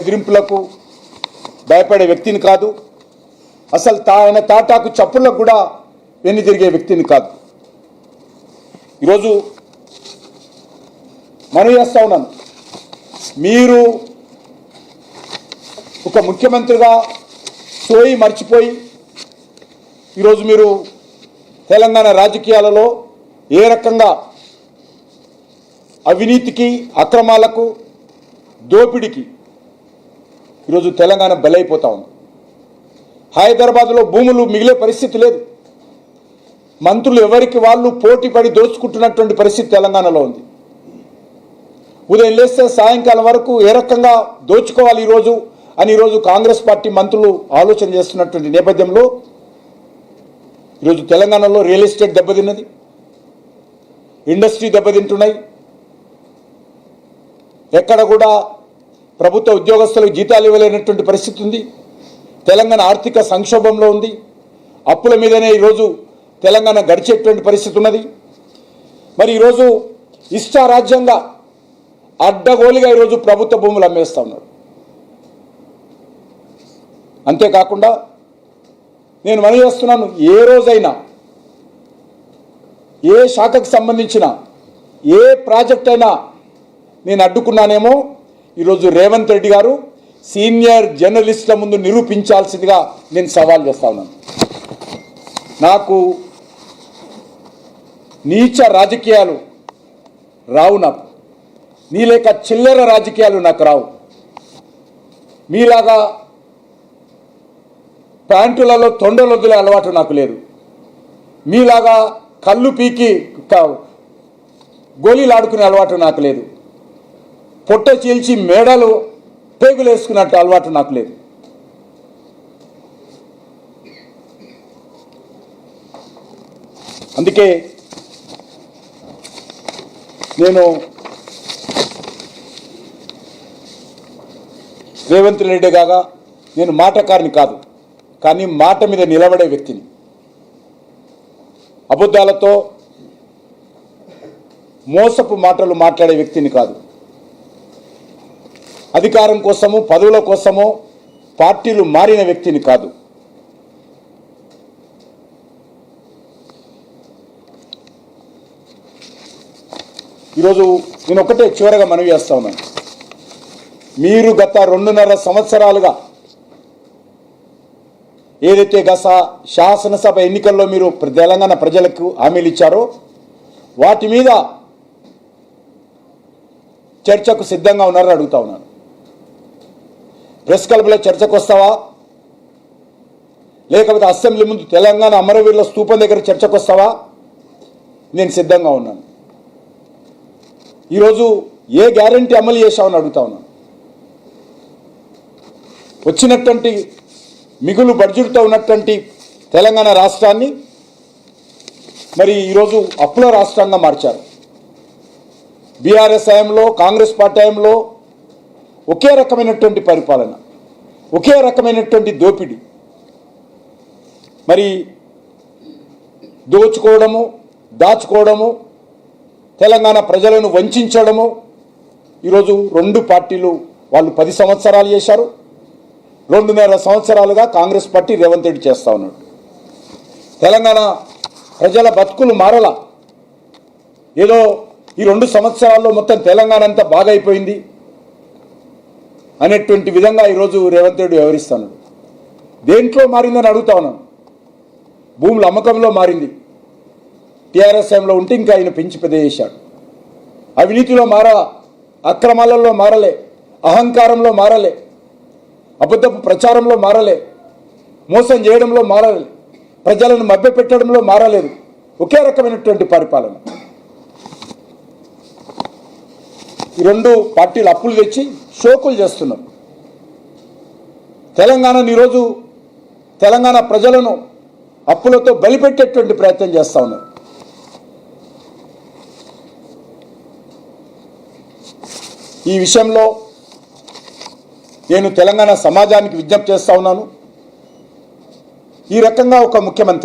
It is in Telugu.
ఎదిరింపులకు భయపడే వ్యక్తిని కాదు. అసలు ఆయన తాటాకు చప్పులకు కూడా వెన్ను తిరిగే వ్యక్తిని కాదు. ఈరోజు మనవి చేస్తా ఉన్నాను, మీరు ఒక ముఖ్యమంత్రిగా సోయి మర్చిపోయి ఈరోజు మీరు తెలంగాణ రాజకీయాలలో ఏ రకంగా అవినీతికి, అక్రమాలకు, దోపిడీకి ఈరోజు తెలంగాణ బలైపోతా ఉంది. హైదరాబాద్లో భూములు మిగిలే పరిస్థితి లేదు. మంత్రులు ఎవరికి వాళ్ళు పోటీ పడి దోచుకుంటున్నటువంటి పరిస్థితి తెలంగాణలో ఉంది. ఉదయం లేస్తే సాయంకాలం వరకు ఏ రకంగా దోచుకోవాలి ఈరోజు అని ఈరోజు కాంగ్రెస్ పార్టీ మంత్రులు ఆలోచన చేస్తున్నటువంటి నేపథ్యంలో ఈరోజు తెలంగాణలో రియల్ ఎస్టేట్ దెబ్బతిన్నది, ఇండస్ట్రీ దెబ్బతింటున్నాయి. ఎక్కడ కూడా ప్రభుత్వ ఉద్యోగస్తులకు జీతాలు ఇవ్వలేనటువంటి పరిస్థితి ఉంది. తెలంగాణ ఆర్థిక సంక్షోభంలో ఉంది. అప్పుల మీదనే ఈరోజు తెలంగాణ గడిచేటువంటి పరిస్థితి ఉన్నది. మరి ఈరోజు ఇష్టారాజ్యంగా అడ్డగోలుగా ఈరోజు ప్రభుత్వ భూములు అమ్మేస్తూ ఉన్నారు. అంతేకాకుండా నేను మనవి చేస్తున్నాను, ఏ రోజైనా ఏ శాఖకు సంబంధించిన ఏ ప్రాజెక్ట్ అయినా నేను అడ్డుకున్నానేమో ఈరోజు రేవంత్ రెడ్డి గారు సీనియర్ జర్నలిస్టుల ముందు నిరూపించాల్సిందిగా నేను సవాల్ చేస్తా ఉన్నాను. నాకు నీచ రాజకీయాలు రావు, నాకు నీ లేక చిల్లర రాజకీయాలు నాకు రావు. మీలాగా ప్యాంటులలో తొండలొద్దులే అలవాటు నాకు లేదు. మీలాగా కళ్ళు పీకి గోళీలు ఆడుకునే అలవాటు నాకు లేదు. పొట్ట చీల్చి మేడలు పేగులు వేసుకున్నట్టు అలవాటు నాకు లేదు. అందుకే నేను రేవంత్ రెడ్డి గాగా నేను మాటకారిని కాదు, కానీ మాట మీద నిలబడే వ్యక్తిని. అబద్ధాలతో మోసపు మాటలు మాట్లాడే వ్యక్తిని కాదు. అధికారం కోసము, పదవుల కోసమో పార్టీలు మారిన వ్యక్తిని కాదు. ఈరోజు నేను ఒకటే చివరగా మనవి చేస్తా ఉన్నాను, మీరు గత 2.5 సంవత్సరాలుగా ఏదైతే గత శాసనసభ ఎన్నికల్లో మీరు తెలంగాణ ప్రజలకు హామీలు ఇచ్చారో వాటి మీద చర్చకు సిద్ధంగా ఉన్నారని అడుగుతా ఉన్నాను. ప్రెస్ క్లబ్లో చర్చకు వస్తావా, లేకపోతే అసెంబ్లీ ముందు తెలంగాణ అమరవీరుల స్తూపం దగ్గర చర్చకు వస్తావా? నేను సిద్ధంగా ఉన్నాను. ఈరోజు ఏ గ్యారంటీ అమలు చేశావని అడుగుతా ఉన్నాను. వచ్చినటువంటి మిగులు బడ్జెట్తో ఉన్నటువంటి తెలంగాణ రాష్ట్రాన్ని మరి ఈరోజు అప్పుల రాష్ట్రంగా మార్చారు. బీఆర్ఎస్ హయాంలో, కాంగ్రెస్ పార్టీ హయాంలో ఒకే రకమైనటువంటి పరిపాలన, ఒకే రకమైనటువంటి దోపిడీ, మరి దోచుకోవడము, దాచుకోవడము, తెలంగాణ ప్రజలను వంచడము. ఈరోజు 2 పార్టీలు వాళ్ళు 10 సంవత్సరాలు చేశారు. 2.5 సంవత్సరాలుగా కాంగ్రెస్ పార్టీ రేవంత్ రెడ్డి చేస్తూ ఉన్నాడు. తెలంగాణ ప్రజల బతుకులు మారలా. ఏదో ఈ 2 సంవత్సరాల్లో మొత్తం తెలంగాణ అంతా బాగా అయిపోయింది అనేటువంటి విధంగా ఈరోజు రేవంత్ రెడ్డి వ్యవహరిస్తున్నాడు. దేంట్లో మారిందని అడుగుతా ఉన్నాను. భూముల అమ్మకంలో మారింది. టీఆర్ఎస్ హయాంలో ఉంటే ఇంకా ఆయన పెంచి పెద్ద చేశాడు. అవినీతిలో మారలా, అక్రమాలలో మారలే, అహంకారంలో మారలే, అబద్ధపు ప్రచారంలో మారలే, మోసం చేయడంలో మారలే, ప్రజలను మభ్యపెట్టడంలో మారలేదు. ఒకే రకమైనటువంటి పరిపాలన. ఈ 2 పార్టీలు అప్పులు తెచ్చి షోకులు చేస్తున్నారు. తెలంగాణను ఈరోజు తెలంగాణ ప్రజలను అప్పులతో బలిపెట్టేటువంటి ప్రయత్నం చేస్తూ ఉన్నారు. ఈ విషయంలో నేను తెలంగాణ సమాజానికి విజ్ఞప్తి చేస్తూ ఉన్నాను. ఈ రకంగా ఒక ముఖ్యమంత్రి